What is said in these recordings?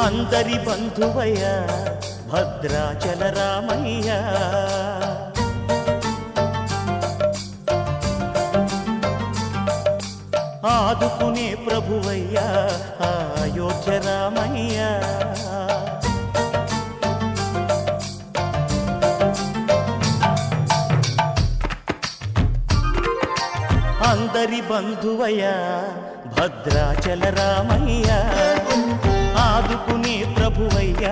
అందరి బంధువయ్య భద్రాచల రామయ్య, ఆదుకునే ప్రభువయ్య అయోధ్య రామయ్య. అందరి బంధువయ్య భద్రాచల రామయ్య, ఆదుకునే ప్రభువయ్య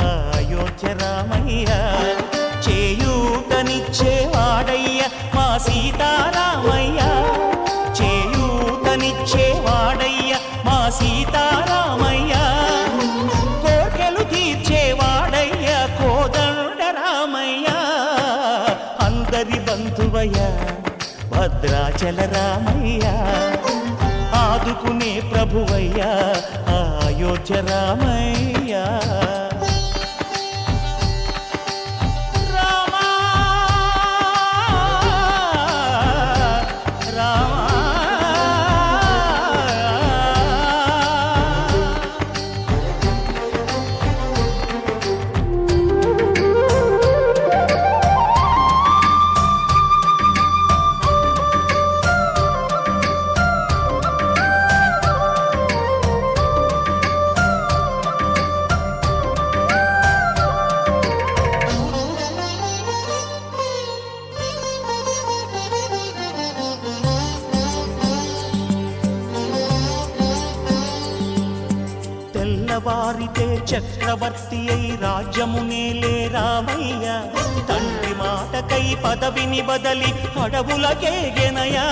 అయోధ్య రామయ్య. చేయూతనిచ్చేవాడయ్య మా సీతారామయ్య, చేయూతనిచ్చేవాడయ్య మా సీతారామయ్య. కోర్కెలు తీర్చేవాడయ్య కోదండ రామయ్య. అందరి బంధువయ్య భద్రాచల రామయ్య, ఆదుకునే ప్రభువయ్య అయోధ్య రామయ్య. వారితే చక్రవర్తి అయి రాజ్యమునేలే రామయ్య, తండ్రి మాటకై పదవిని బదలి అడవులకేగెనయా.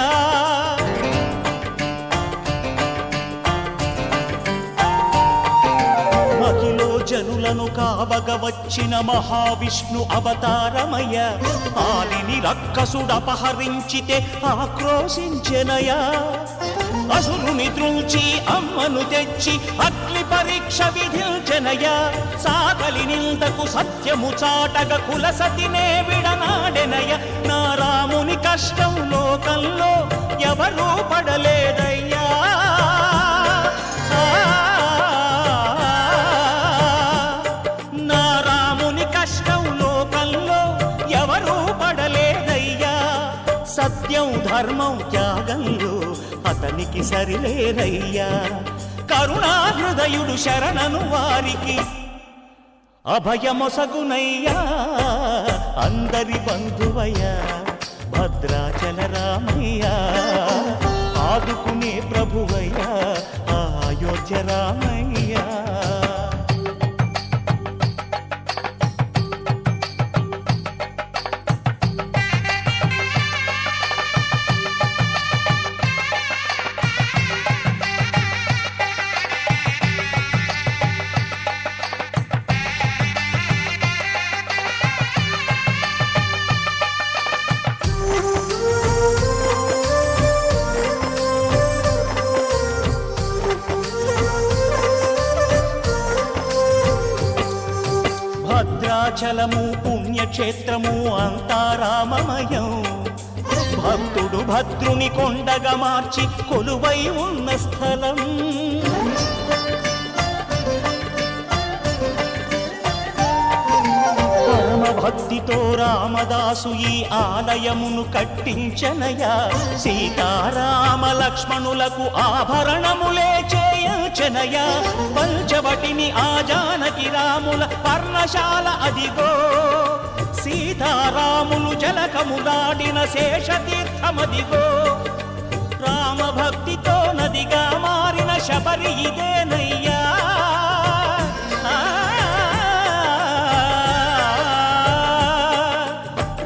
మహిలో జనులను కావగ వచ్చిన మహావిష్ణు అవతారమయ్య, ఆలిని రక్కసుడపహరించితే ఆక్రోశించెనయా. అసురుని త్రుంచి అమ్మను తెచ్చి అగ్ని పరీక్ష విధించెనయ, సాగలి నిందకు సత్యము చాటగ కులసతినే విడనాడెనయ. నా రాముని కష్టం లోకంలో ఎవరూ పడలేదయ్యా. నా రాముని కష్టం లోకంలో ఎవరూ పడలేదయ్యా. సత్యం ధర్మం త్యాగంలో అతనికి సరిలేరయ్యా. కరుణాహృదయుడు శరణను వారికి అభయమొసగునయ్యా. అందరి బంధువయ్య భద్రాచల రామయ్య, ఆదుకునే ప్రభువయ్య అయోధ్య రామయ్య. భద్రాచలము పుణ్యక్షేత్రము అంతా రామమయం, భక్తుడు భద్రుని కొండగా మార్చి కొలువై ఉన్న స్థలం. పరమ భక్తితో రామదాసు ఈ ఆలయమును కట్టించనయా. సీతారామ లక్ష్మణులకు ఆభరణములే చేయించనయా. పంచవటిని ఆ జానకి రాముల పర్ణశాల అదిగో, సీతారాములు జలకము దాడిన శేషతీర్థమదిగో. రామభక్తితో నదిగా మారిన శబరి ఇదేనయ్యా.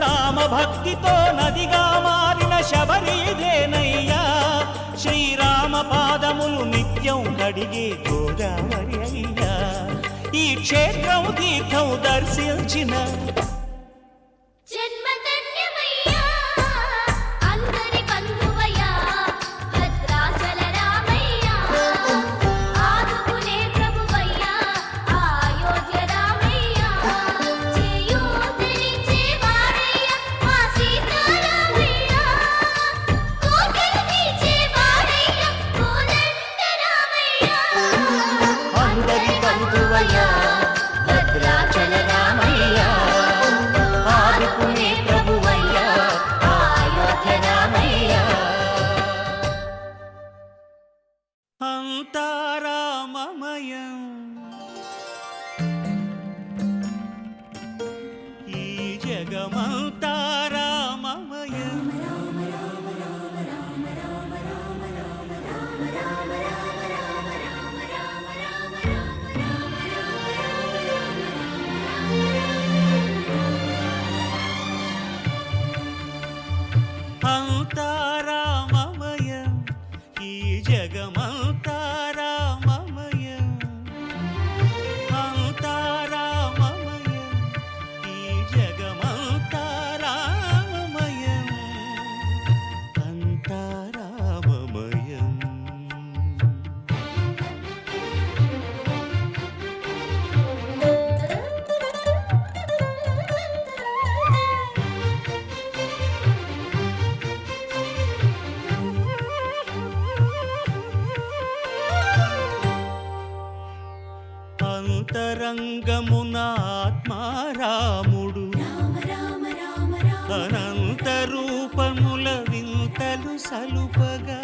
రామభక్తితో నదిగా మారిన శబరి ఇదేనయ్యా. శ్రీరామ పాదములు నిత్యం కడిగే గోదావరి అయ్యా. ఈ క్షేత్రం తీర్థం దర్శించిన అందరి బంధువ జగమంతా రామమయం. అంతా రామమయం, ఈ జగమంతా రామమయం. అంతా రామమయం, ఈ జగమంతా రామమయం. అంతా రామమయం. అంతరంగమున ఆత్మారాముడు, అనంత రూపముల వింతలు సలుపగా,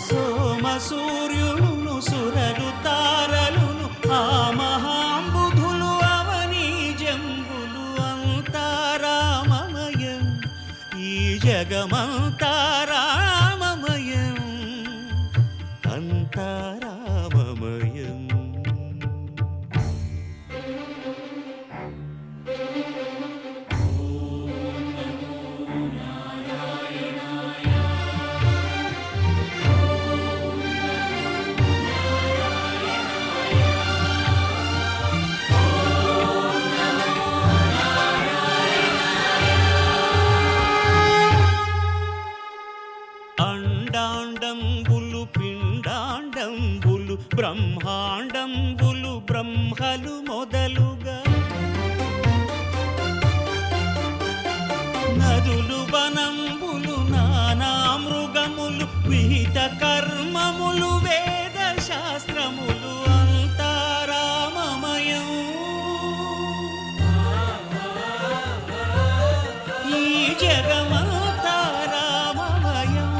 సోమ సూర్యులను సురలు తారలును ఆ మహాంబుధులు అవనీ జంబులు. అంతా రామమయం, ఈ జగమంతా రామమయం. అంతా రామమయం. అండాండంబులు పిండాండంబులు బ్రహ్మాండంబులు బ్రహ్మలు మొదలుగా, నదులు వనంబులు నానా మృగములు విహిత కర్మములు వేద శాస్త్రములు. అంతా రామమయం, ఈ జగమంతా రామమయం.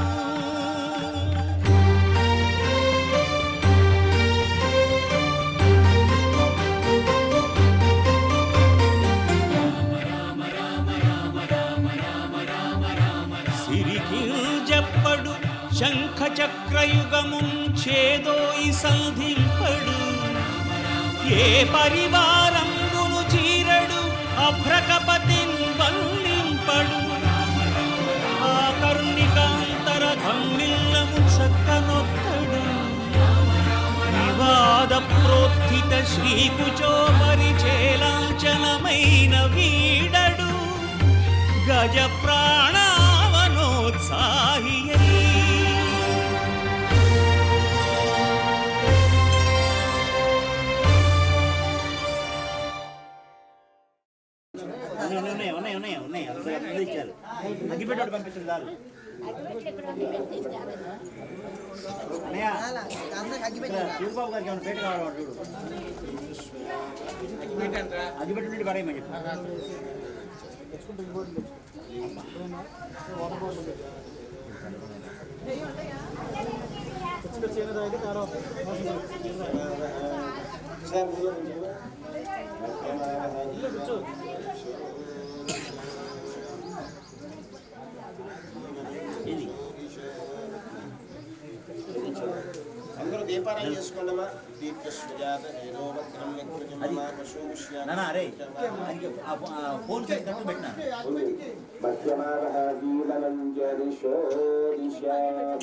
సిరికింజప్పడు శంఖ చక్రయుగమున్ చేదోయి సంధింపడు, ఏ పరివారంబును చీరడు అభ్రకపతిన్ వల్లింపడు. ఆ కర్ణికాంతర ధమ్మిల్లము చక్కనొత్తడు, వివాద ప్రోత్థిత శ్రీకుచో పరిచేలాంఛనమైన వీడడు. గజ ప్రాణావనోత్సాహియై అగ్గిపెట్టాడు పంపించండి చాలు. సూర్బాబు గారికి ఏమైనా పేట కావాలి చూడు. అగ్గిపెట్టి నుండి పడేయమని చెప్పి అందరూ దీపారాయణ చేసుకోండమ్మా.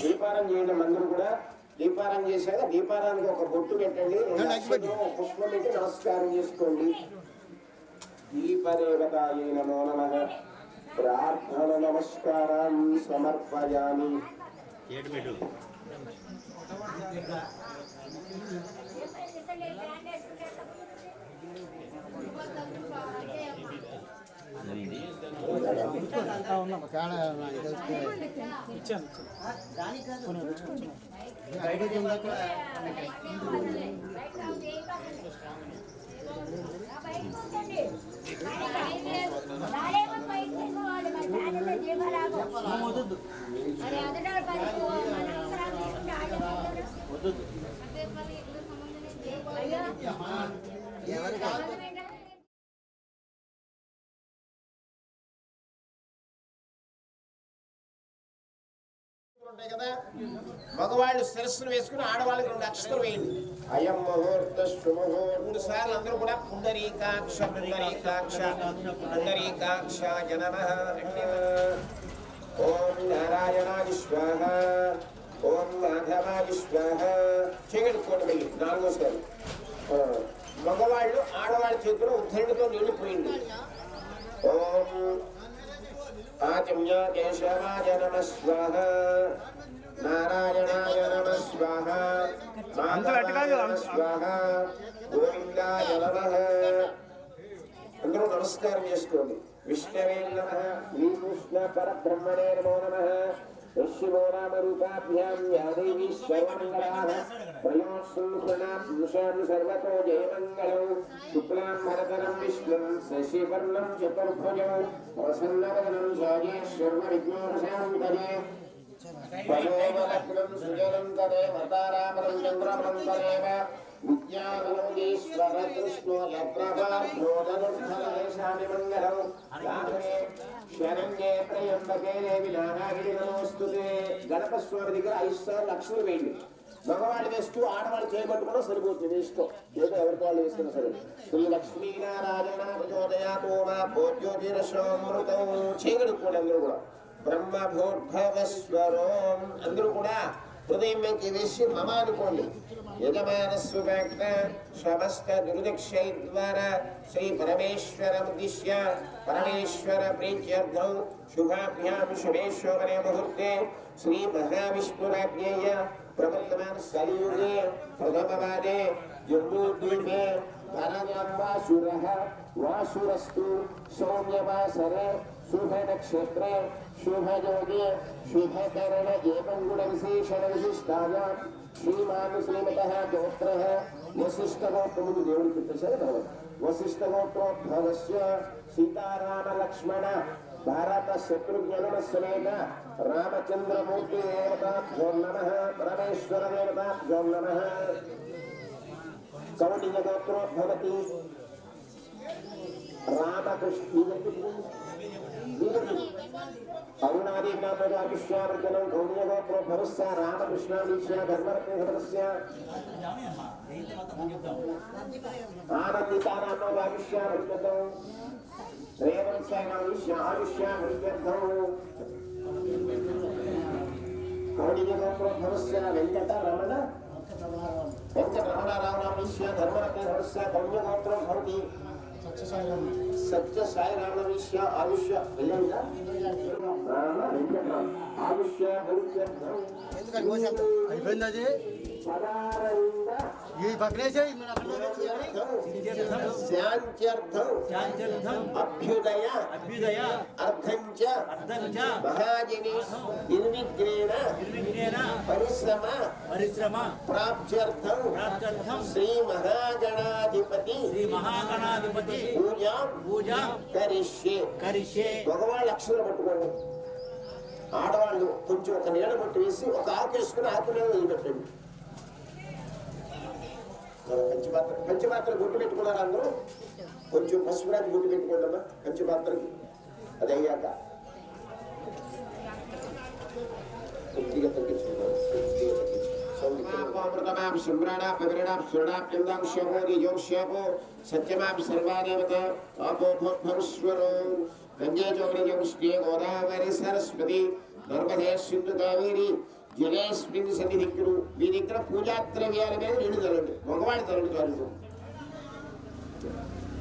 దీపారం చేయడం అందరూ కూడా దీపారం చేశాక దీపారానికి ఒక బొట్టు పెట్టండి, పుష్పం పెట్టి నమస్కారం చేసుకోండి. దీపదేవతాయై నమో నమః. ప్రార్థన నమస్కారాన్ని సమర్పయామి. ఎవరు ఉంటాయి కదా, మగవాళ్ళు శిరస్సును వేసుకుని ఆడవాళ్ళకి 2 అక్షతలు వేయండి. అయం ముహూర్త శుభముహూర్త 3 సార్లు అందరూ కూడా పుండరీకాక్ష పుండరీకాక్ష పుండరీకాక్ష నమః. ఓం నారాయణాయ స్వాహ, ఓం మాధవాయ స్వాహ. చేయగలుగుకోండి వెళ్ళి 4సారి. మగవాళ్ళు ఆడవాళ్ళ చేతిలో ఉద్ధరణతో నీళ్లు పోయింది. ఓం ఆచమ్య కేశవాయ నమః స్వాహ, నారాయణాయ నమః స్వాహ, మాధవాయ నమః స్వాహ, గోవిందాయ నమః. అందరూ నమస్కారం చేసుకోండి. విష్ణవే నమః, శ్రీకృష్ణ పరబ్రహ్మణే నమో నమః. శివో నామరూపాభ్యాం యా దేవీ సర్వమంగళాః ప్రయోత్సృణాం సర్వతో జయమంగళం. శుక్లాం భరతరం విష్ణుం శశివర్ణం చతుర్భుజం ప్రసన్నవదనం ధ్యాయే సర్వవిఘ్నోపశాంతయే. తదేవలగ్నం సుజలం తదేవ తారాబలం చంద్రబలం తదేవ విద్యాబలం కృష్ణో యత్రపార్థోదనుద్ధరేషామి మంగళం. శరణ్యే త్రయంబకే దేవి నారాయణి నమోస్తుతే. గణపతి స్వామి దగ్గర 5 సార్లు లక్ష్మి వేయండి. మగవాళ్ళు వేస్తూ ఆడవాళ్ళు చేయబట్టుకున్నా సరిపోతుంది, ఇష్టం. ఏదో ఎవరికి వాళ్ళు వేస్తున్నా సరే. శ్రీ లక్ష్మీనారాయణ ప్రచోదయాతో మా భోజ్యోతిరసమృతం. చేయగలుగుకోండి అందరూ కూడా. బ్రహ్మభూర్భవస్వరం అందరూ కూడా హృదయం మీద వేసి మమ అనుకోండి. యజమానస్వభక్త సమస్త దుర్దక్షై ద్వారా శ్రీ పరమేశ్వరముద్దిశ్య పరమేశ్వర ప్రీత్యర్థం శుభాభ్యాం శుభేశ్వరే ముహూర్తే శ్రీ మహావిష్ణురాజ్ఞేయ ప్రవర్తమాన కలియుగే ప్రథమవాదే జంబూద్వీపే పరమాంబాసురః వాసురస్తు సౌమ్యవాసరే శుభ నక్షత్రే శుభయోగే శుభకరణ ఏవం గుణ విశేషణ విశిష్టాయ శ్రీమాన్ శ్రీమతః గోత్రః వశిష్ఠగోత్రములు దేవుడికి చెప్పేశారు కదా. వశిష్ఠగోత్రోద్భవస్య సీతారామ లక్ష్మణ భారత శత్రుఘ్న సమేత రామచంద్రమూర్తి దేవతాభ్యో నమః పరమేశ్వర దేవతాభ్యో నమః. కౌండిన్యగోత్రోద్భవతి రామకృష్ణ అరుణాదేవి నామృష్యావర్తనం కౌండిన్యగోత్రోద్భవస్య రామకృష్ణాదీశ్య ధర్మరత్నస్య ఆనందితానామృష్యావర్తనం రేవంశాయుష్యావర్తనం కౌండిన్యగోత్రోద్భవస్య వెంకటరమణ వెంకటరమణారామనామీశ్య ధర్మరత్నస్య కౌండిన్యగోత్రోద్భవతి సత్య సాయి రామనామీశ్య ఆయుష్య వెళ్ళండి ఆయుష్య అయిపోయింది ఈ పక్కనే అభ్యుదయ అర్థంచ మహాజని నిర్విఘ్నేన పరిశ్రమ ప్రాప్త్యర్థం శ్రీ మహాగణాధిపతి పూజా కరిష్యే. మగవాళ్ళు అక్షరాలు పట్టుకోండి, ఆడవాళ్ళు కొంచెం ఒక నీడ పట్టు వేసి ఒక ఆకు వేసుకుని ఆకు మీద వదిలిపెట్టండి. పంచపాత్ర గుడ్డు పెట్టుకున్నారు అందరూ. కొంచెం పసుపు రాజు గుడ్డు పెట్టుకోండి అమ్మా పంచపాత్రకి. అది అయ్యాక కొద్దిగా తగ్గించుకుంటాం. సత్యమాం సర్వాదేవత ఆపోభోద్భవస్వరో గంగే చౌర్యం శ్రీ గోదావరి సరస్వతి నర్మదే సింధు కావేరి జలేస్మిన్ సన్నిధిక్కులు. మీ దగ్గర పూజా ద్రవ్యాల మీద నీళ్లు చల్లండి. మగవాడి తలండి చాలు.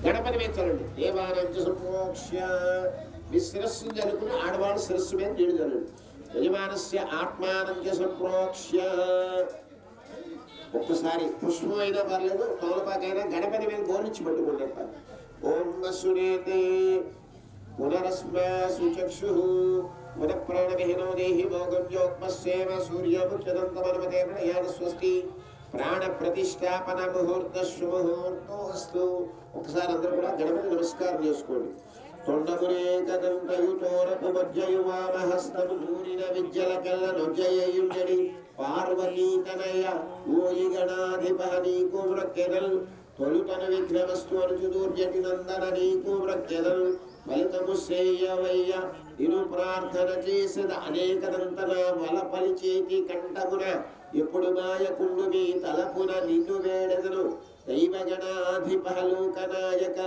గణపతి మీద చల్లండి. దేవానంద సంప్రోక్ష్య మీ శిరస్సు జరుపుకుని ఆడవాళ్ళ శిరస్సు మీద నీళ్లు చల్లండి. యజమానస్య ఆత్మానంద సంప్రోక్ష్య. ఒక్కసారి పుష్పం అయినా పర్లేదు, తోలపాకైనా గణపతి మీద గోలించి పట్టుకుంటారు. ఓం సునేతే పునరస్మా సుచక్షు పునఃప్రాణవిహీనో దేహి మోగంజోత్మస్యేవ సూర్యముఖ్యదంతమనుమతే ప్రణయాన స్వస్తి ప్రాణ ప్రతిష్టాపన ముహూర్త శుభముహూర్తో అస్తు. ఒకసారి అందరూ కూడా గణపతి నమస్కారం చేసుకోండి. తొండమురేకదంతయుతోరపు మధ్యయువామహస్తము దూరిన విద్యల కల్ల నొజ్జయుంజడి పార్వతీతనయ ఓయి గణాధిప నీకు వృక్కెనల్ తొలుతను విఘ్నవస్తు అనుచుదూర్జటి నందన నీకు వ్రత్యదను ఫలితము శ్రేయవయ్య నిను ప్రార్థన చేసిన అనేకదంతన వల పలిచేతి కంఠమున ఎప్పుడు మాయకుండు మీ తలపున నిన్ను వేడెదను దైవగణాధిపలోకనాయక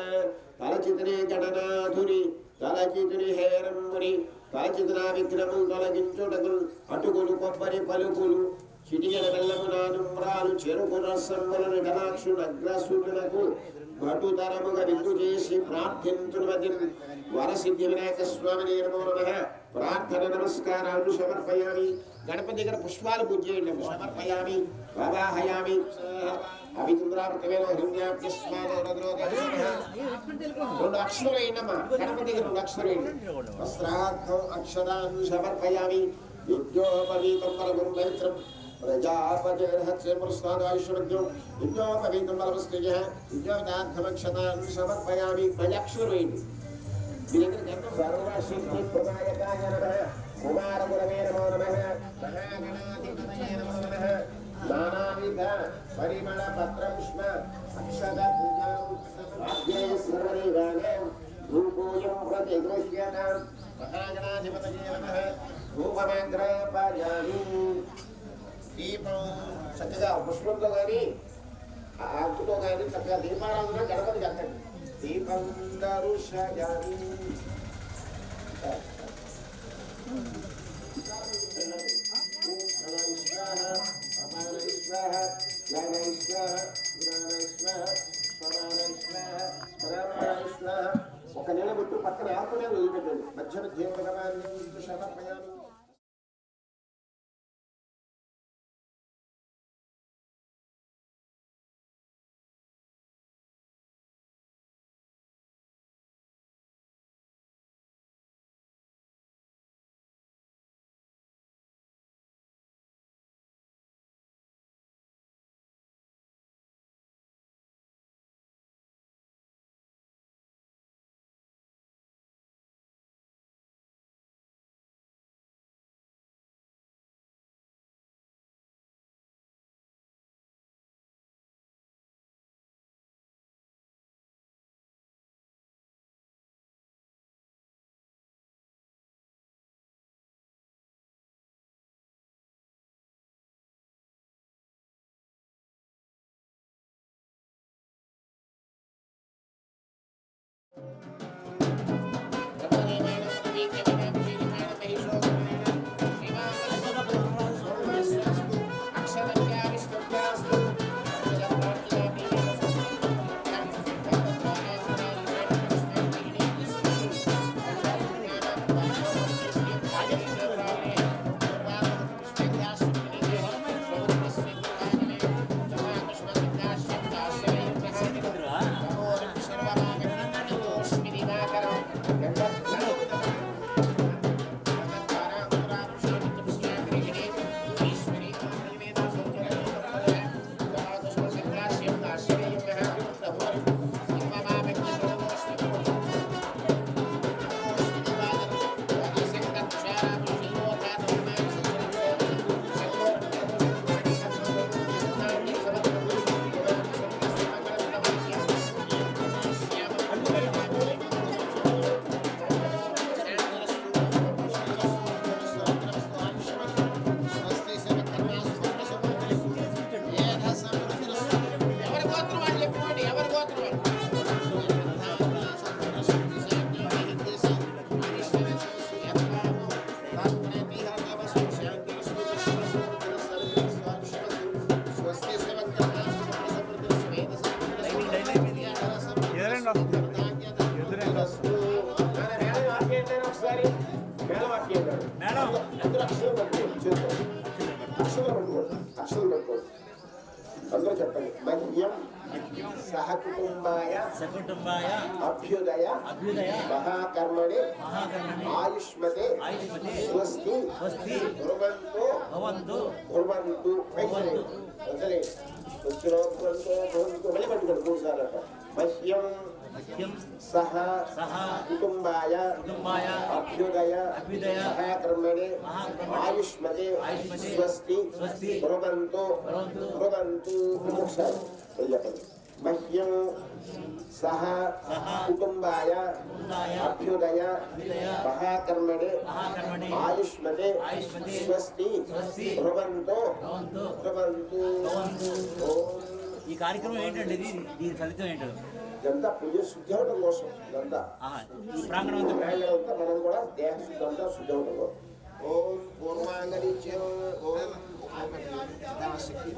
తలచితనే గణనాథుని తలచితుని హేరంబుని తలచితున విగ్రహము తొలగించుటకు అటుకులు కొబ్బరి పలుకులు చిటికెన బెల్లము నానుమ్రాలు చెరుకు రసములను గణాక్షుడు అగ్రసులకు భటుతరముగా విందు చేసి ప్రార్థింతును వరసిద్ధి వినాయక స్వామిని నమో నమః. ప్రార్థన నమస్కారాలు సమర్పయామి. గణపతి దగ్గర పుష్పాలు పూజ చేయండి. సమర్పయామి వావాహయామి. అభితుంద్రామృతమైన రెండు అక్షరం వేయండమ్మా. గణపతి దగ్గర రెండు అక్షరం వేయండి. వస్త్రార్థం అక్షరాన్ని సమర్పయామి. యజ్ఞోపవీతం పరమం పవిత్రం ప్రజాపతిర్హత్సేమృష్ణాదాయుష్మద్యం యజ్ఞోపవీతం పరమస్త్రియ యజ్ఞోదార్థమక్షతాన్ని సమర్పయామి. అక్షరం వేయండి. సర్వసిద్ధి ప్రదాయకాయ నమః. కుమారగురవే నమో నమః. మహాగణాధిపతయే నమో నమః. నానావిధ పరిమళ పత్రపుష్ప అక్షత ధూపోయం ప్రతిగృహ్యత. మహాగణాధిపతయే నమః. ధూపమగ్రపయామి. దీపం చక్కగా పుష్పంతో కానీ ఆకుతో కానీ చక్కగా దీపారాధన గణపతి కట్టండి. దీపం దరుషయామి. ఒక నిలబెట్టు పక్కన ఆకునే వదిలిపెట్టండి. మధ్య మధ్య సమర్పయామి. అందరూ చెప్పండి. మహ్యం సహకుటుంబాయ అభ్యుదయ మహాకర్మణి ఆయుష్మతే స్వస్తి భవంతు మళ్ళీ పట్టుకోండి మూడుసార్లు. మహ్యం సహ కుటుంబాయ అభ్యుదయ మహాకర్మణి ఆయుష్మతే స్వస్తి భవంతు. చెప్పండి. మహ్యం సహ కుటుంబాయ అభ్యుదయ మహాకర్మణే ఆయుష్మతే స్వస్తి భ్రువంతో భ్రువంతు. ఈ కార్యక్రమం ఏంటండి? దీని ఫలితం ఏంటో ఇదంతా పుణ్య శుద్ధి అవడం కోసం. ఇదంతా ఈ ప్రాంగణం అంతా మనం కూడా దేహ శుద్ధి అంతా శుద్ధి అవడం కోసం. ఓం పూర్వాంగరీచ్యం ఓం శక్తి.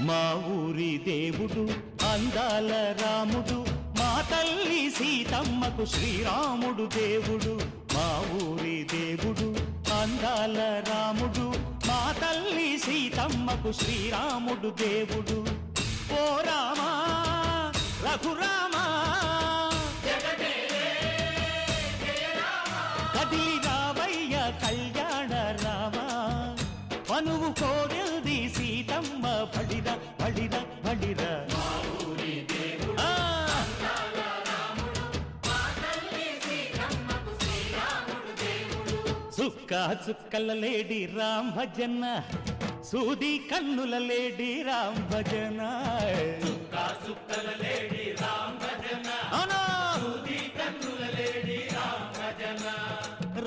మా ఊరి దేవుడు అందాల రాముడు, మా తల్లి సీతమ్మకు శ్రీరాముడు దేవుడు. మా ఊరి దేవుడు అందాల రాముడు, మా తల్లి సీతమ్మకు శ్రీరాముడు దేవుడు. ఓ రామా రఘురామా కదిలి రావయ్య కళ్యాణ రామా, మనువు కోరెల్ది సీతమ్మ బడిర బడిర బడిర. చుక్క చుక్కల లేడి రామ్ భజన, సూది కన్నుల లేడి రామ్ భజన.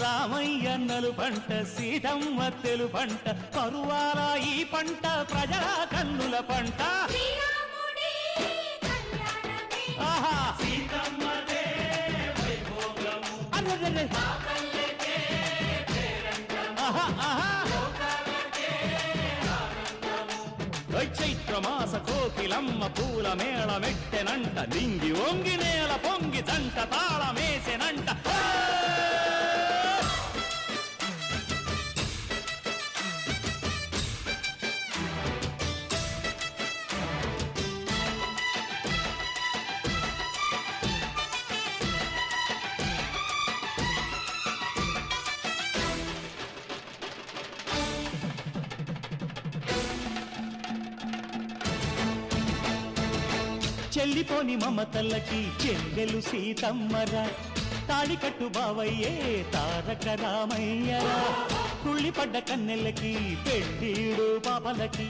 రామయ్యన్నలు పంట సీతమ్మ తెలు పంట, కరువాల ఈ పంట ప్రజల కన్నుల పంట. ఆహా చైత్రమాస కోకిలమ్మ పూల మేళ మెట్టెనంట, లింగి ఒంగి నేల పొంగి జంట తాళమేసెనంట. చెల్లిపోని మమతల్లకి చెల్లెలు సీతమ్మరా, తాళికట్టు బావయ్యే తారక రామయ్యరా. కుళ్ళిపడ్డ కన్నెలకి పెళ్ళీడు పాపలకి,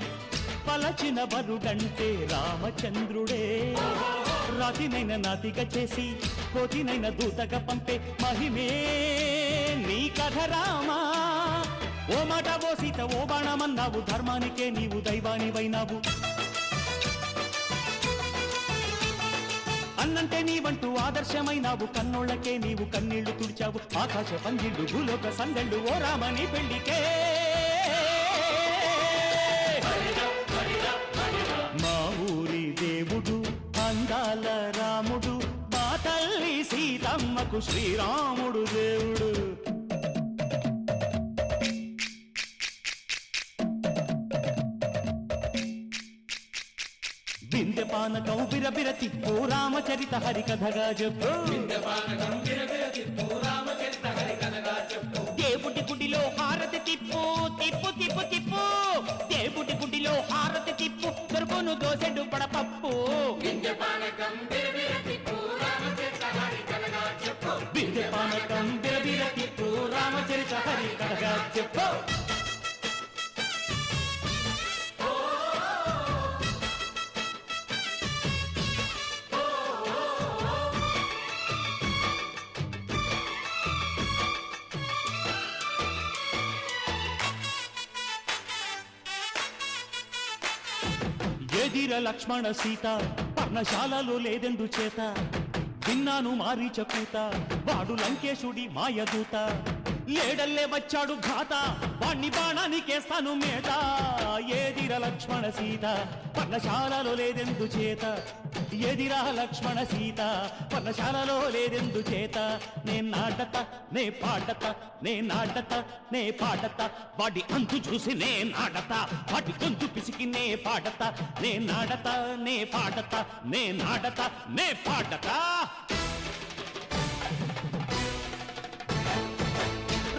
పలచిన వరుడంటే రామచంద్రుడే. రాతినైన నాతిగా చేసి కోతినైన దూతగా పంపే మహిమే నీ కథ రామా. ఓ మాట ఓ సీత ఓ బాణమన్నావు, ధర్మానికే నీవు దైవానివైనావు. అన్నంటే నీవంటూ ఆదర్శమైనావు, కన్నోళ్ళకే నీవు కన్నీళ్లు తుడిచావు. ఆకాశ పందిళ్ళు భూలోక సందళ్ళు ఓ రామని పెళ్లికే. మా ఊరి దేవుడు అందాల రాముడు, మా తల్లి సీతమ్మకు శ్రీరాముడు దేవుడు. బిందె పానకం బిరబిర తిప్పు రామచరిత హరికథగా చెప్పు. దేవుడి గుడిలో హారతి తిప్పు తిప్పు తిప్పు తిప్పు, దేవుడి గుడిలో హారతి తిప్పు, దొరుకును దోసెడు పడపప్పు. బిందె పానకం బిరబిర తిప్పు రామచరిత హరికథగా చెప్పు. ఏదిర లక్ష్మణ సీత పర్ణశాలలో లేదెందు చేత విన్నాను మారీచ కూత వాడు లంకేశుడి మాయదూత లేడల్లే వచ్చాడు ఘాత వాణ్ణి బాణానికేస్తాను మేత ఏదిర లక్ష్మణ సీత పర్ణశాలలో లేదెందు చేత ఎదిరా లక్ష్మణ సీత పర్ణశాలలో లేదెందు చేత నే నాటత నే పాడత నే నాటత నే పాడత వాడి అంతు చూసి నే నాడత వాడి గొంతు పిసికి నే పాడత నే నాడత నే పాడత నే నాడత నే పాడత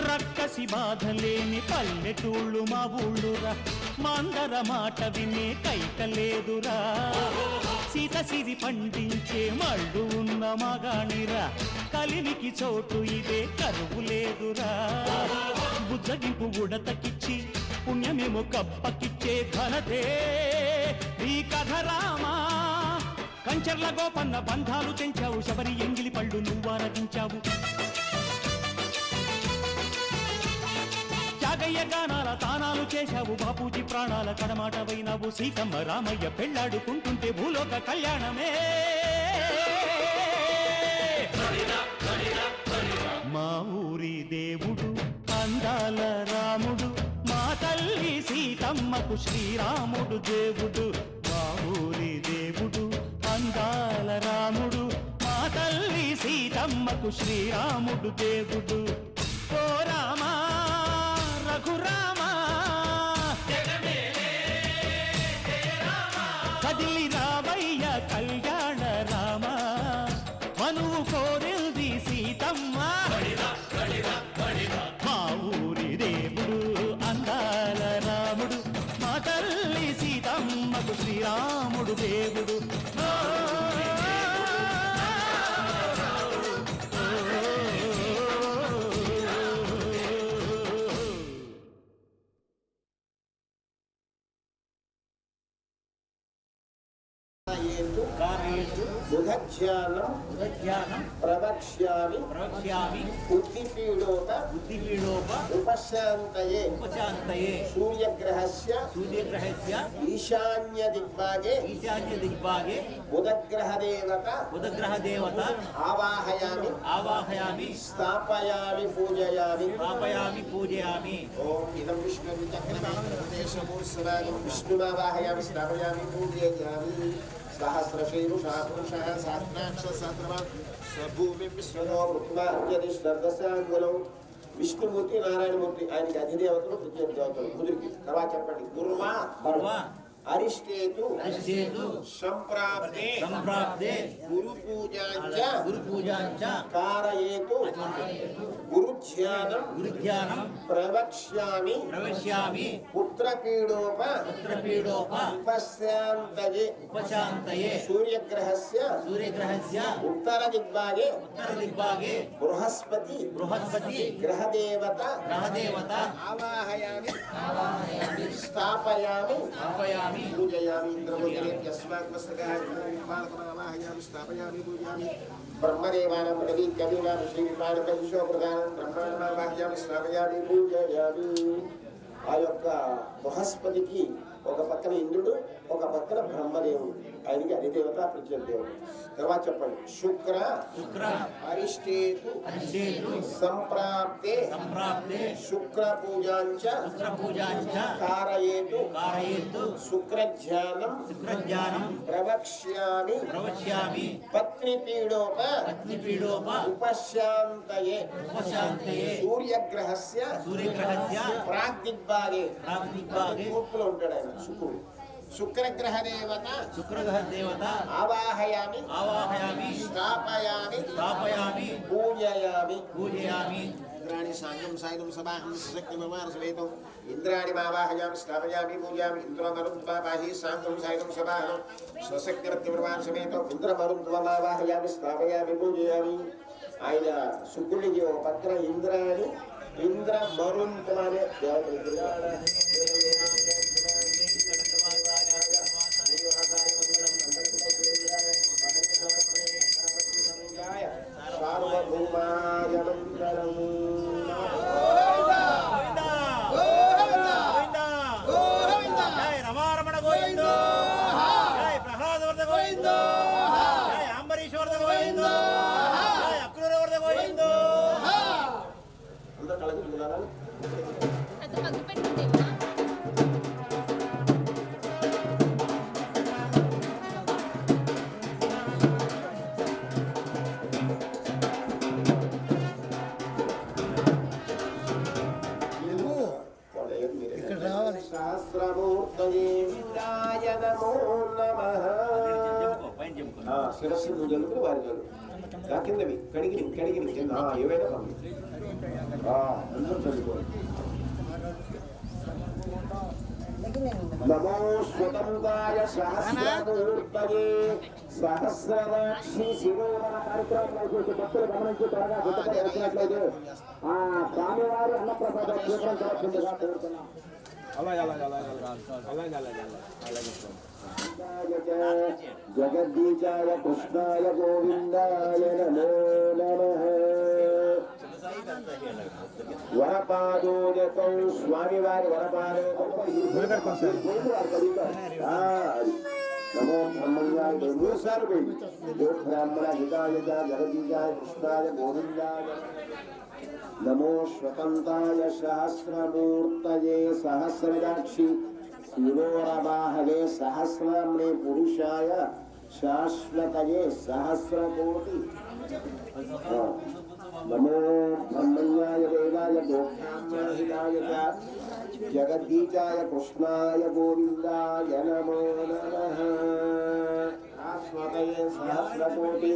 రక్కసి బాధలేని పల్లెటూళ్ళు మా ఊళ్ళురా మాందర మాట వినే కైకలేదురా సీత సిరి పండించే మళ్ళు ఉన్న మగాణిరా కలిమికి చోటు ఇదే కరువు లేదురా బుజ్జగింపు ఉడతకిచ్చి పుణ్యమేమో కప్పకిచ్చే ఘనతే ఈ కథ రామా కంచర్ల గోపన్న బంధాలు తెంచావు శబరి ఎంగిలి పళ్ళు నువ్వారదించావు త్యాగయ్య గానాల తానాలు చేశావు బాపూజీ ప్రాణాల కడమాట వైనావు సీతమ్మ రామయ్య పెళ్ళాడుకుంటుంటే భూలోక కళ్యాణమే మా ఊరి దేవుడు అందాల రాముడు మా తల్లి సీతమ్మకు శ్రీరాముడు దేవుడు మా ఊరి దేవుడు అందాల రాముడు మా తల్లి సీతమ్మకు శ్రీరాముడు దేవుడు ఓ రామా రఘురామా కదిలి రావయ్య కళ్యాణ రామ మనువు కోరింది సీతమ్మ మా ఊరి దేవుడు అందాల రాముడు మా తల్లి సీతమ్మకు శ్రీరాముడు దేవుడు బుధజ్ఞానం ప్రవక్ష్యామి బుద్ధిపీడోప ఉపశాంతయే సూర్యగ్రహస్య ఈశాన్య దిగ్భాగే బుధగ్రహ దేవత ఆవాహయామి స్థాపయామి పూజయామి ఓం ఇదం విష్ణుర్చక్రమేశమూర్సవాగం విష్ణుమావాహయామి స్థాపయామి పూజయామి సహస్రశీరుషా పురుషः సహస్రాక్ష సహస్రవాన్ సభూమి విశ్వదో వృత్మాద్యదిశ్వర్దశాంగులం విష్ణుమూర్తి నారాయణమూర్తి ఆయనకి అధిదేవతలు ప్రత్యేక దేవతలు కుదిరికి తర్వాత చెప్పండి గురువా అరిష్టేతు సంప్రాప్తే గురు పూజాంచ కారయేతు గురుధ్యానం ప్రవక్ష్యామి పుత్రపీడోప ఉపశాంతయే సూర్యగ్రహస్య ఉత్తర దిగ్భాగే బృహస్పతి గ్రహదేవత ఆవాహయామి స్థాపయామి పూజయామి ఇంద్రమోదరేభ్యస్మాత్మస్తకాహయామి స్థాపయామి పూజయామి బ్రహ్మదేవానం పదవీ కవినాం శ్రీవిమానం ప్రతిశోప్రదానం బ్రహ్మాండమావాహయామి స్థాపయామి పూజయామి ఆ యొక్క బృహస్పతికి ఒక పక్కన ఇంద్రుడు ఒక పక్కన బ్రహ్మదేవుడు ఆయనకి అధిదేవత ప్రత్యేకదేవుడు తర్వాత చెప్పండి శుక్ర అరిష్టేతు సంప్రాప్తే శుక్ర పూజాంచ కారయేతు శుక్రధ్యానం ప్రవక్ష్యామి పత్నిపీడోప ఉపశాంతయే సూర్యగ్రహస్య ప్రాగ్దిగ్భాగే తూర్పులో ఉంటాడు ఆయన శుక్రుడు శుక్రగ్రహ దేవత ఆవాహయామి స్థాపయామి పూజయామి ఇంద్రాణి సాంగం సాయుధం సభాహం శక్తి మమానసమేతం ఇంద్రాణి మావాహయామి స్థాపయామి పూజయామి ఇంద్రమరుద్వాహి సాంగం సాయుధం సభాహం స్వశక్తిరత్తి ప్రమానసమేతం ఇంద్రమరుద్వాహయామి స్థాపయామి పూజయామి ఆయన శుక్రుడికి ఒక పక్కన ఇంద్రాణి ఇంద్ర మరుంతమనే దేవతలు కళ్ళకి చూడాలి. సహస్రమూర్తయేంద్రాయ నమో నమః. శిరస్సు నువ్వు జరుగుతూ వారి జరుగు కిందవి కడిగిరి కింద ఏవైనా పంపి అందరూ చదువుకోండి. నమో స్వతంత్రాయ సహస్రమూర్తయే సహస్రదాక్షి శిరోమణ కార్యక్రమంలో చూసి భక్తులు గమనించి త్వరగా గుర్తుపై వచ్చినట్లయితే ఆ స్వామివారి అన్నప్రసాద క్షేత్రం జరుగుతుందిగా కోరుతున్నాం. జగద్దీశాయ కృష్ణాయ గోవిందాయ నమో నమః. వరపాదోదకం స్వామివారి వరపాదోదకం నమో బ్రహ్మణ్యాయ 3 సార్లు పోయింది. బ్రాహ్మణ హితాయ జగదీశాయ కృష్ణాయ గోవిందాయ నమో స్వతంత్రాయ సహస్రమూర్తయే సహస్రదాక్షి శిరోరవాహవే సహస్రామ్నే పురుషాయ శాశ్వతయే సహస్రకోటి నమో బ్రహ్మణ్యాయ దేవాయ గోబ్రాహ్మణహితాయ జగద్దీశాయ కృష్ణాయ గోవిందాయ నమో నమః. శాశ్వతయే సహస్రకోటి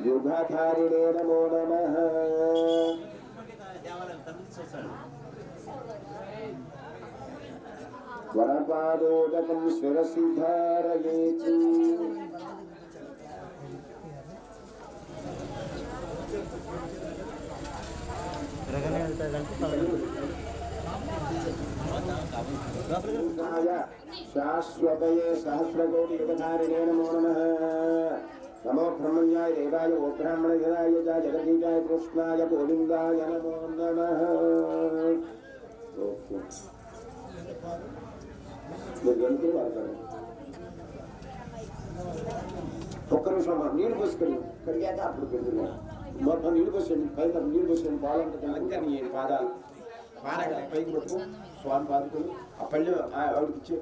యుగధారిణే నమో నమః. వరపాదోదకం శిరసి ధారయేతు. శాశ్వతయే సహస్రకోటి యుగధారిణే నమో నమః. నమో బ్రహ్మణ్యాయ దేవాయ గోబ్రాహ్మణ హితాయ జగదీశాయ కృష్ణాయ గోవిందాయ నమో నమః. ఒక్క నిమిషం నీళ్ళు పోసుకొని కడిగాక అప్పుడు పెడుతున్నా. మొత్తం నీళ్ళు పోసేయండి, పైన నీళ్ళు పోసేయండి. బాగుంటుంది లంగా నీ పాదాలు పారగా పైకి పట్టుకు స్వామి పాదుకుని ఆ పళ్ళు ఆవిడకి ఇచ్చే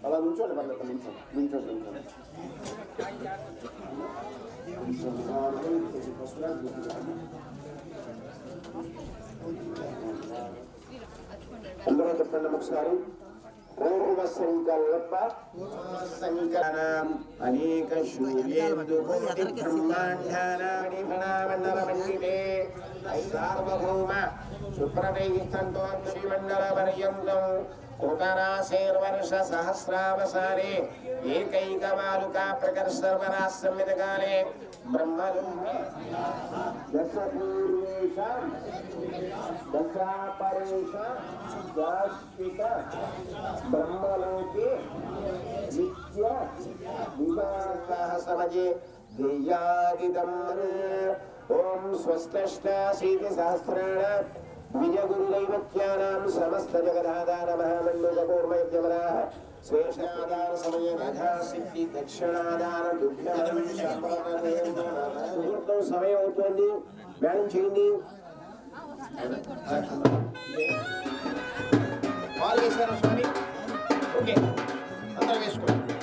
అలా నుంచోండి పర్లేదు, నుంచోండి. అందరూ చెప్పండి ఒకసారి. పూర్వ సంకల్ప సంకలనం అనేక శూర్యేందు కోటి బ్రహ్మాండానాని ఫణామండల మండితే సార్వభౌమ సుప్రదైస్తంతో శ్రీమండల పర్యంతం కృతరాశేర్వర్ష సహస్రావసానే ఏకైకమాలుకా ప్రకర్షర్వరా సంవిధకాలే బ్రహ్మలోకే దశపూర్వేషాం దశాపరేషాం శాశ్వత బ్రహ్మలోకే నిత్య వివాహ సమజే ధ్యేయాదిదం. ఓం స్వస్తష్టాశీతి సహస్రాణ విజయగురుదైవత్యానాం సమస్త జగదాధార మహామండలకూర్మయజ్ఞమనాః శేషాధార సమయ యథాశక్తి దక్షిణాధార ముహూర్తం సమయం అవుతుంది, ధ్యానం చేయండి. పాలు వేశారా స్వామి? ఓకే, అందరూ వేసుకోండి.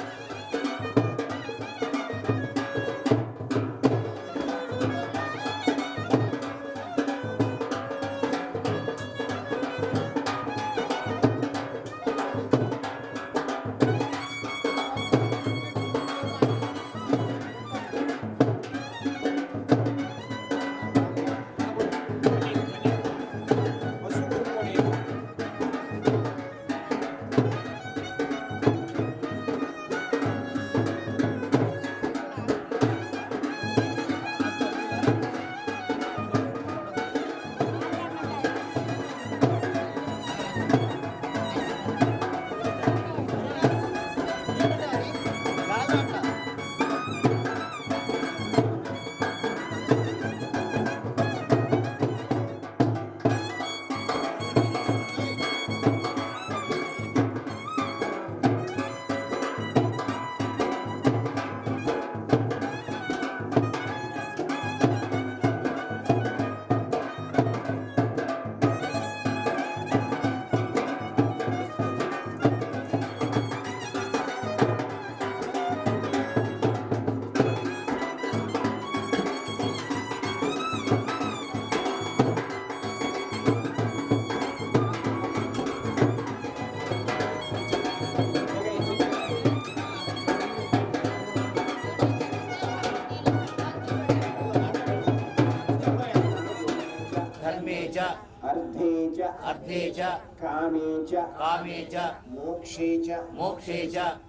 అర్థే చ కామే చ మోక్షే చ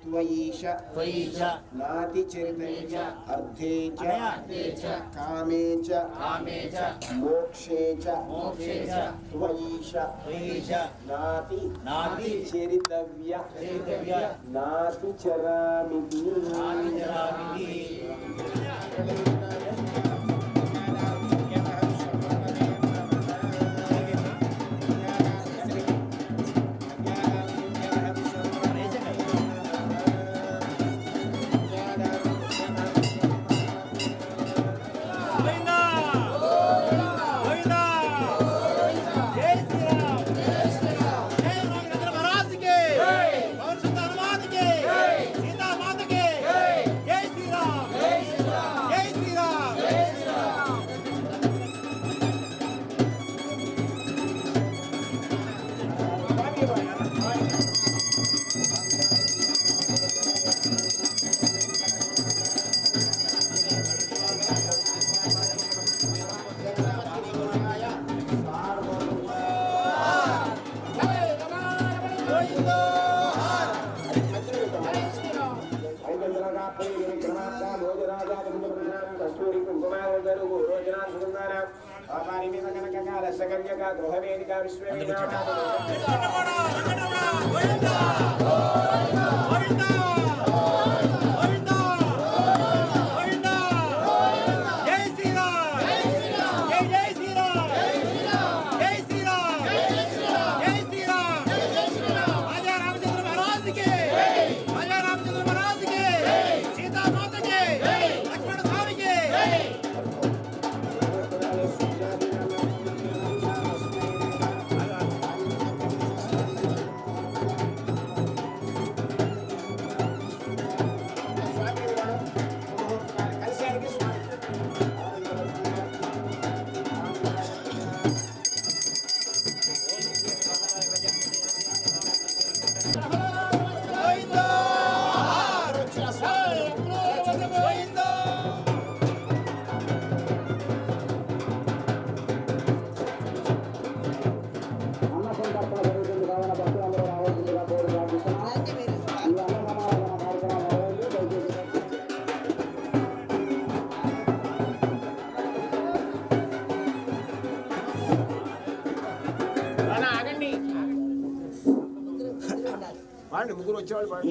త్వయీశ నాతి చరితేజ అర్థే చ కామే చ మోక్షే చ త్వయీశ నాతి చరితవ్య నాతి చరామితి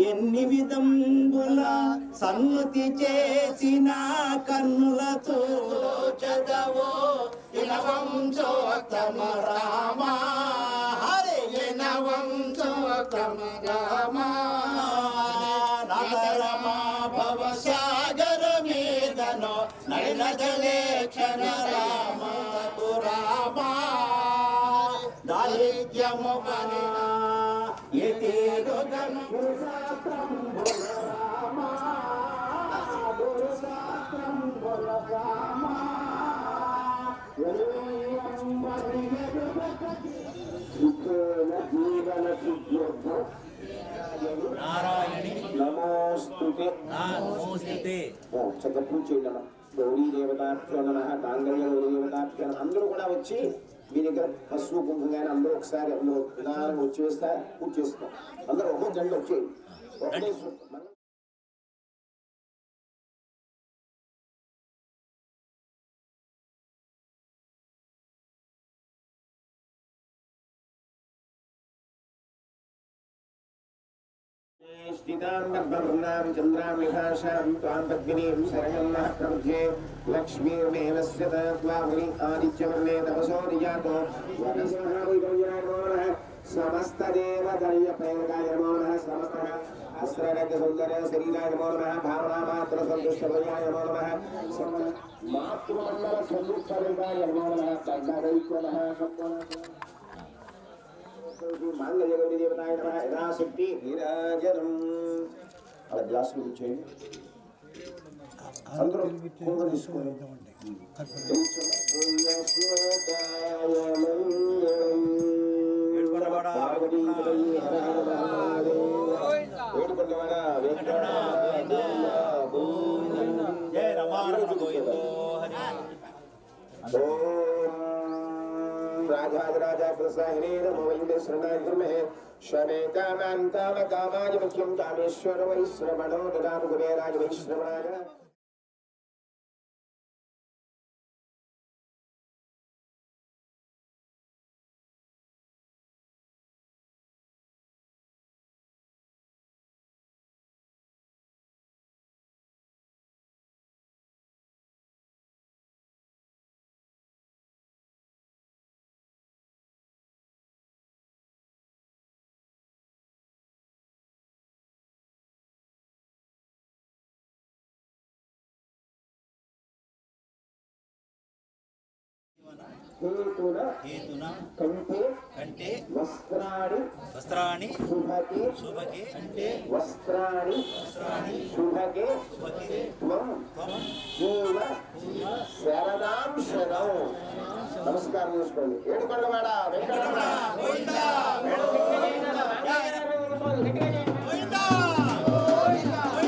ఎన్ని విధంబుల సన్నుతి చేసిన కన్నులతో చదవో ఇనవంశోత్తమ రామ హరే ఇనవంశోత్తమ రామ నగరమా భవసాగర మేదనో నయనజలేక్షణ రామ రామ దారిద్ర్యము నమోస్తుతే చక్కగా పూజ చేయండి. గౌరీ దేవతాభ్యో నమః, మాంగళ్య గౌరీ దేవతాభ్యో నమః. అందరూ కూడా వచ్చి మీ దగ్గర పసుపు కుంకుమగానే అందరూ ఒకసారి అందరూ నిదానం వచ్చి వేస్తే పూజ చేసుకో. అందరూ ఒక్కో జంట వచ్చేయండి. ष्टितां चन्द्रां विभाषां त्वां पद्मिनीं शरणं नः प्रपद्ये लक्ष्मीर्मेव स्यतात्वावनि आदित्यवर्णे तपसो निजातो वनस्महाविदर्याय नमो नमः समस्तदेवदर्यप्रेरकाय नमो नमः समस्तः अस्त्ररजसौन्दर्य शरीराय नमो नमः भावनामात्रसन्तुष्टभयाय नमो नमः मातृमण्डलसंयुक्तरूपाय नमो नमः दण्डदैत्य मांगल्य गौरी देवताय नमः यथाशक्ति नीराजनम అలా గ్లాసులు ఇచ్చేయండి. అందరూ కుంకుమ తీసుకోండి. राजाधिराजा प्रसाहिने नमो वैद्य शरणाय गुरुमहे शमे कामान् कामकामाय मुख्यं कामेश्वर वै श्रवणो ददातु कुबेराय वै श्रवणाय हेतुना कंटे वस्त्राणि शुभके कंटे वस्त्राणि शुभके त्वं जीव शरदां शरौ नमस्कार చేసుకోండి ఏడుకొండవాడ వెంకటరమణ గోవిందా గోవిందా గోవిందా గోవిందా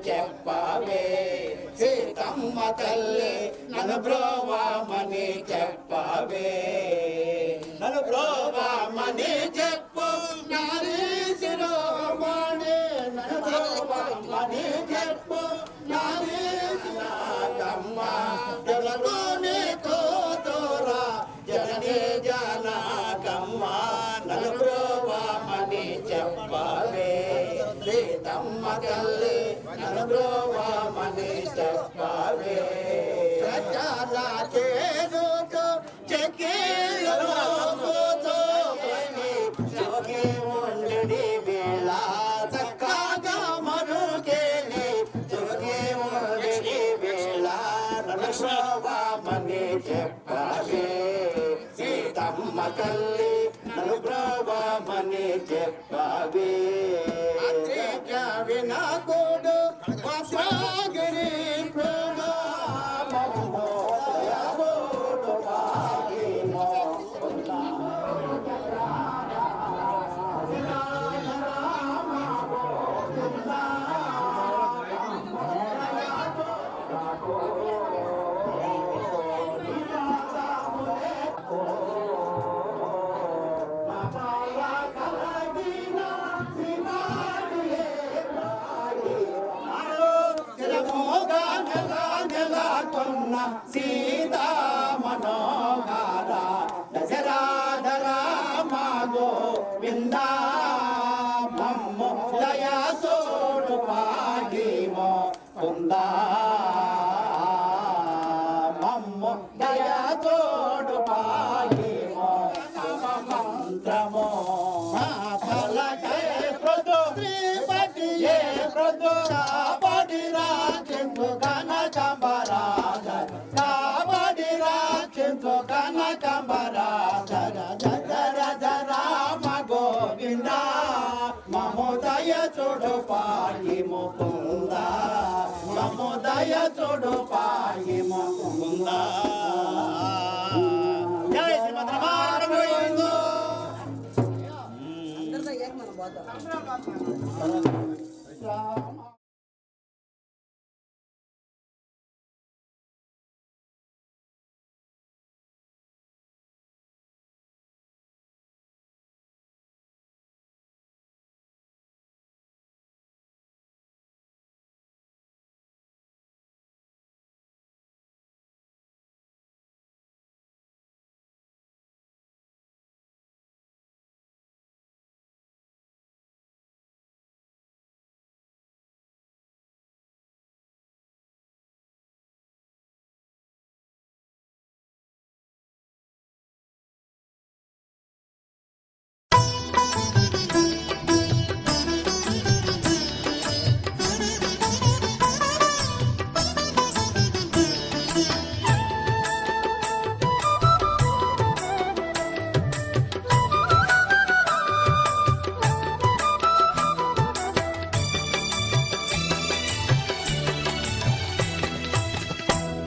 చెప్పవే సీతమ్మ తల్లి నన్ను బ్రోవామని చెప్పవే నన్ను బ్రోవామని చెప్పు నారీ శిరోమణి నన్ను బ్రోవామని చెప్పు నారీ శిరోమమ్మ జగలోని కోతోరా జనని జనకమ్మ నన్ను బ్రోవామని చెప్పవే సీతమ్మ తల్లి నన్ను బ్రోవామని చెప్పవే సజ్జల చేరుతో చెక్కిళ్ళతో జోగి ఉండడి వేళ చక్కగా మరుగేలి జోగి ఉండడి వేళ నన్ను బ్రోవామని చెప్పవే సీతమ్మ తల్లి నన్ను బ్రోవామని చెప్పవే వినాకుడు వస్త్రాగిరి సీతా మనోహర దశరాధర మాగో విందా మమ్ము దయా తోడు పాగిమో కుందా మమ్ము దయా తోడు పాగిమో మంత్రమో ఫలకే ప్రదో శ్రీపతియే ప్రదో కాపాడి రాజు గణ కంబరా కనకంబరా జర జర రామ గోవింద మమోదయ చూడు పా తోడు పాయి ముకుందా. జై శ్రీమద్ రమారమణ గోవిందో.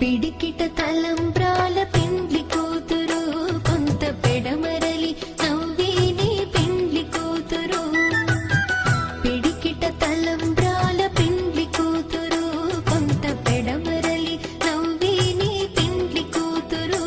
పిడికిట తలంబ్రాల పెండ్లి కూతురు కొంత పెడమరలి నవ్వేనే పెండ్లి కూతురు. పిడికిట తలంబ్రాల పెండ్లి కూతురు కొంత పెడమరలి నవ్వేనే పెండ్లి కూతురు.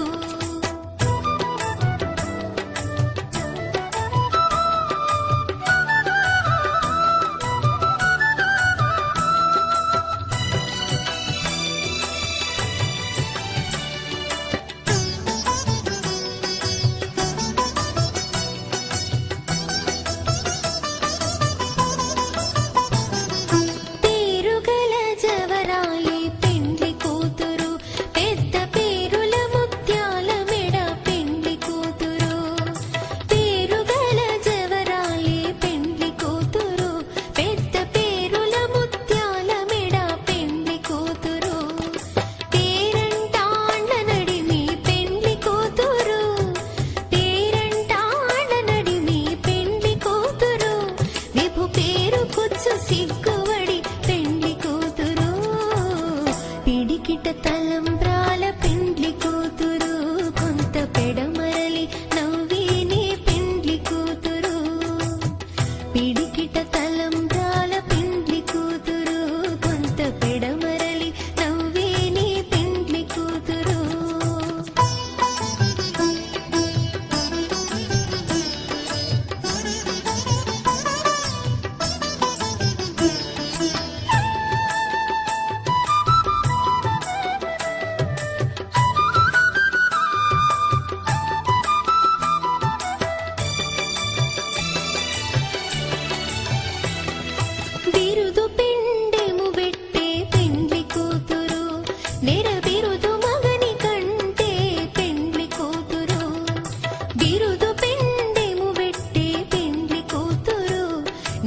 సిగ్గువడి పెండ్లి కూతురు. పిడికిట తలంబ్రాల పెండ్లి కూతురు కొంత పెడమరలి నవ్వేనే పెండ్లి కూతురు. పిడికిట తలంబ్రాల పెండ్లి కూతురు కొంత పెడమరలి నవ్వేనే పెండ్లి కూతురు. బిరుదు పిండెము పెట్టే పెండ్లి కూతురు నెర బిరుదు మగని కంటే పెండ్లి కూతురు. బిరుదు పిండెము పెట్టే పెండ్లి కూతురు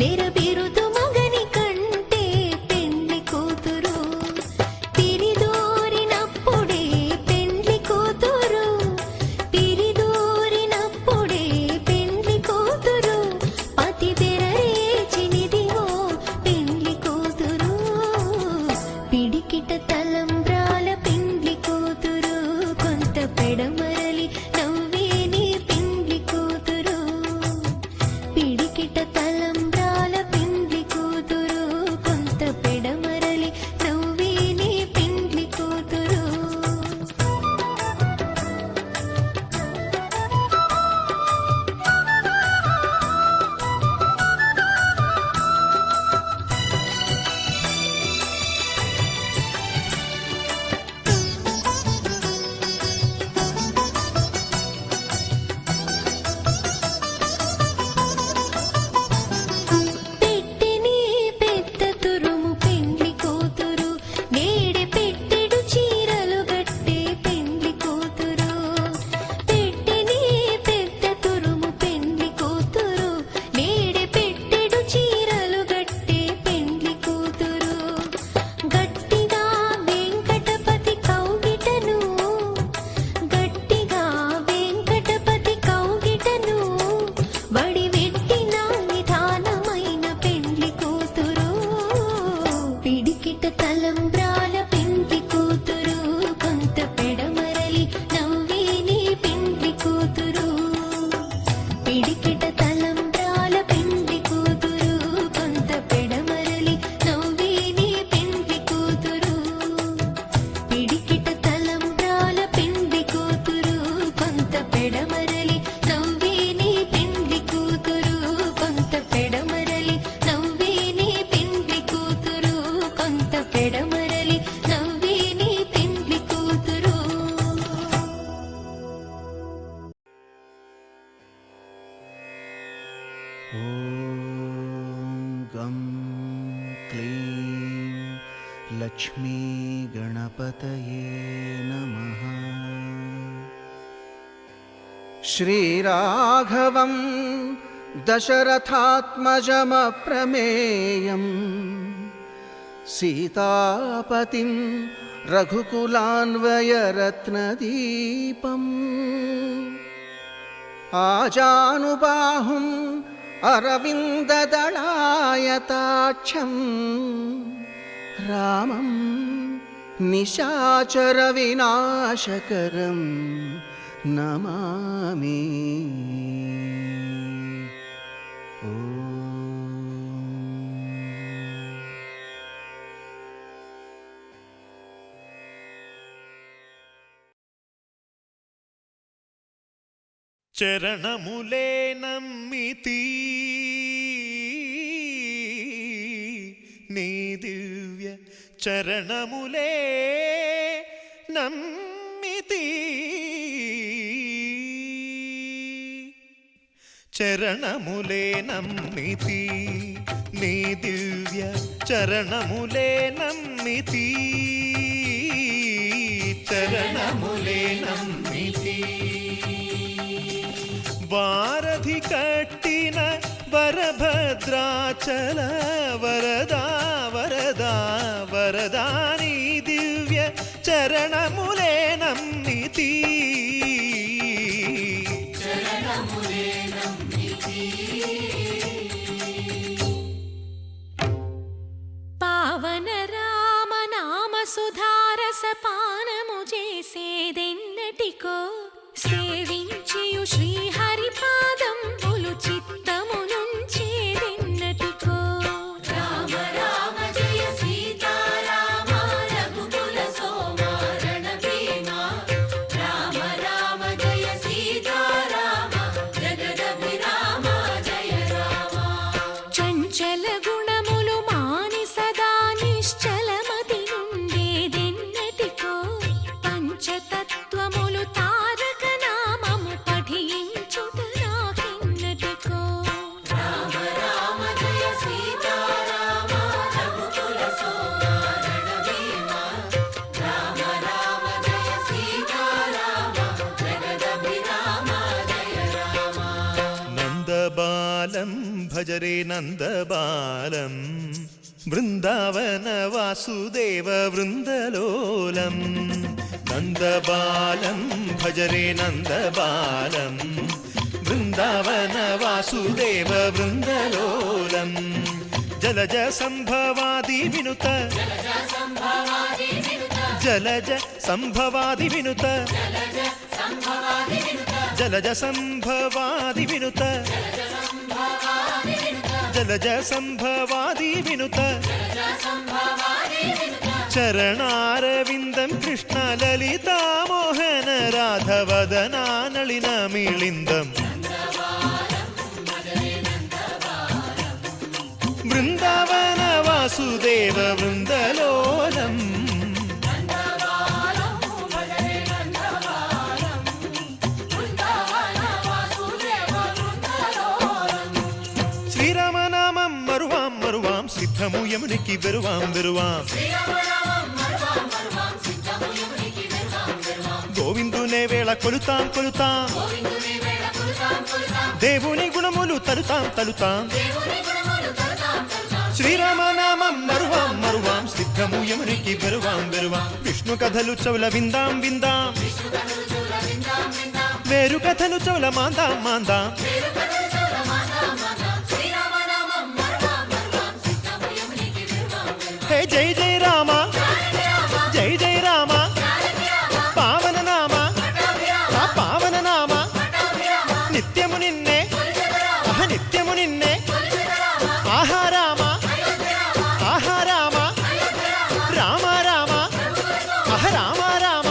నెర బిరుదు మగని కంటే పెండ్లి కూతురు. తిరిదోరినప్పుడే పెండ్లి కూతురు తిరిదోరినప్పుడే పెండ్లి కూతురు. పతి తెరరేచినిదివో పెండ్లి కూతురు. పిడికిట తలంబ్రాల పెండ్లి కూతురు కొంత పెడమరలి నవ్వేనే పెండ్లి కూతురు. పిడికిట తలంబ్రాల పెండ్లి కూతురు కొంత పెడమరలి నవ్వేనే పెండ్లి కూతురు. गं क्लीं लक्ष्मी गणपतये नमः। श्रीराघवं दशरथात्मजमप्रमेयं सीतापतिं रघुकुलान्वयरत्नदीपम् आजानुबाहुम् अरविन्ददलायताक्षं रामं निशाचरविनाशकरं नमामि। చరణములే నమ్మితి నీ దివ్య చరణములే నమ్మితి చరణములే నమ్మితి నీ దివ్య చరణములే నమ్మితి చరణములే నమ్మితి వారధి కట్టిన వరభద్రాచల వరదా వరదా వరదాని దివ్య చరణములే నమ్మితి పావన రామ నామ సుధారస పానము చేసేదెన్నటికో సేవించియు శ్రీహరి పాదంబులు చిత్తము నుంచేదెన్నటికో రామ రామ జయ సీతారామ రఘుకుల సోమ రణభీమ రామ రామ జయ సీతారామ జగదభిరామ జయ రామ చంచల గుణములు మాని సదా నిశ్చలమతి నుండేదెన్నటికో పంచతత్వములు తారక నామము పఠించుట నాకెన్నటికో రామ రామ జయ సీతారామ రఘుకుల సోమ రణభీమ రామ రామ జయ సీతారామ జగదభిరామ జయ రామ నందబాలం భజరే నందబాలం బృందావన వాసుదేవ వృందలోలం నందబాలం భజరే నందబాలం బృందావన వాసుదేవ వృందలోలం జలజ సంభవాది వినుత జలజ సంభవాది వినుత జలజ సంభవాది వినుత జలజ సంభవాది వినుత చరణారవిందం కృష్ణ లలితా మోహన రాధవదనా నళిన మిళిందం బృందావన వాసుదేవ వృందలోలం శ్రీరామనామం మరువాం మరువాం సిద్ధము యమునికి వెరువాం వెరువాం గోవిందునే వేళ కొలుతాం కొలుతాం దేవుని గుణములు తలుతాం తలుతాం శ్రీరామనామం మరువాం మరువాం సిద్ధము యమునికి వెరువాం వెరువాం విష్ణు కథలు చౌల విందాం విందాం వేరు కథలు చౌల మాందాం మాందాం హే జై జై రామ జై జై రామ పావన నామ ఆ పావన నామ నిత్యము నిన్నే నిత్యము నిన్నే ఆహా రామ ఆహా రామ రామ రామ ఆహ రామ రామ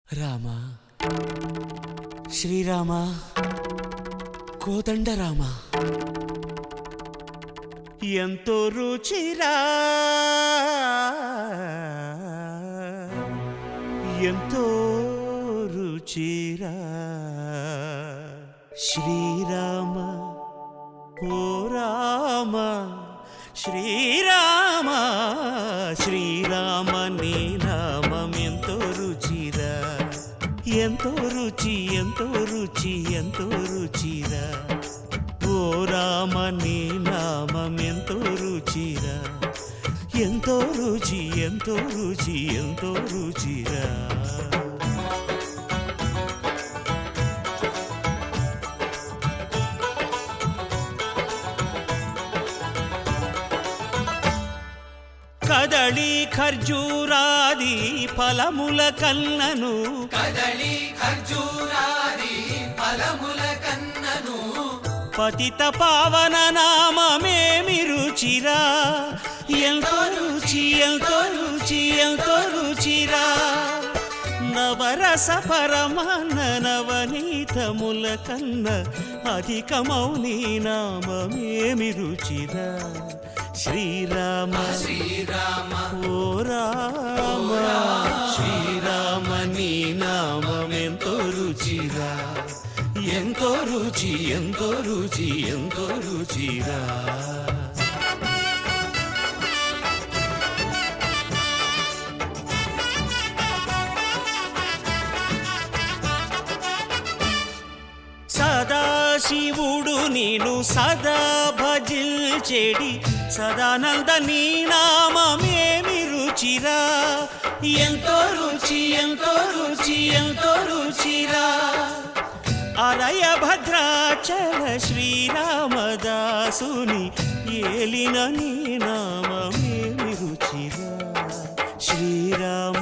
రామ శ్రీరామ కోదండరామ ఎంతో రుచిరా ఎంతో రుచిరా శ్రీరామ ఓ రామ శ్రీరామ శ్రీరామ నీ నామం ఎంతో రుచిరా ఎంతో రుచి ఎంతో రుచి ఎంతో రుచిరా ఓ రామ నీ నామం ఎంతో రుచిరా ఎంతో రుచి ఎంతో రుచి ఎంతో రుచిరా కదళి ఖర్జూరాది ఫలముల కన్నను కదళి ఖర్జూరాది ఫలముల కన్నను పతిత పావన నామమేమి రుచిరా ఎంతో రుచి ఎంతో రుచి ఎంతో రుచిరా నవరస పరమాన్న నవనీతముల కన్న అధికమౌ నీ నామమేమి రుచిరా శ్రీరామ శ్రీరామ ఓ రామ శ్రీరామ నీ నామం ఎంతో రుచిరా ఎంతో రుచి ఎంతో రుచి ఎంతో రుచిరా సదాశివుడు నేను సదా భజిల్చెడి సదానంద నీ నామమేమి రుచిరా ఎంతో రుచి ఎంతో రుచి ఎంతో రుచిరా అరయ భద్రాచల శ్రీరామదాసుని ఏలిన నీ నామమేమి రుచిరా శ్రీరామ